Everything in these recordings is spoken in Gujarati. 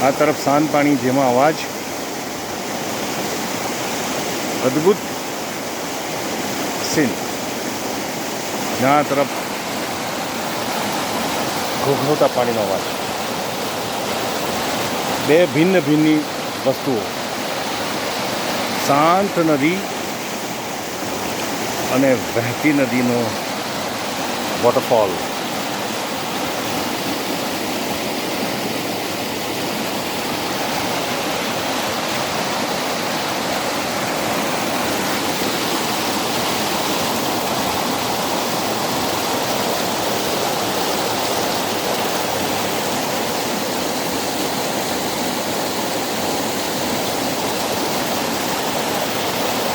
આ તરફ શાંત પાણી, જેમાં અવાજ અદ્ભુત સીન. આ તરફ ઘોઘવતા પાણીનો અવાજ. બે ભિન્ન ભિન્ન વસ્તુઓ, શાંત નદી અને વહેતી નદીનો વોટરફોલ.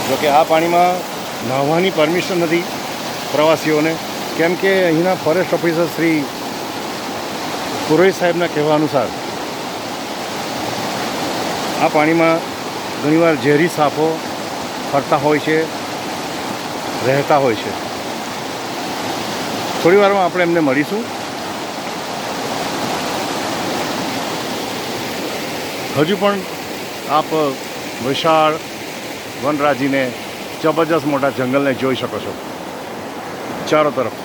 જોકે આ પાણીમાં નહાવાની પરમિશન નથી પ્રવાસીઓને, કેમ કે અહીંના ફોરેસ્ટ ઓફિસર શ્રી પુરોહિત સાહેબના કહેવા અનુસાર આ પાણીમાં ઘણીવાર ઝેરી સાપો ફરતા હોય છે, રહેતા હોય છે. થોડી વારમાં આપણે એમને મળીશું. હજુ પણ આપ વિશાળ વનરાજીને, જબરજસ્ત મોટા જંગલને જોઈ શકો છો ચારો તરફ.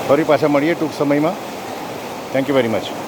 ફરી પાછા મળીએ ટૂંક સમયમાં. Thank you very much.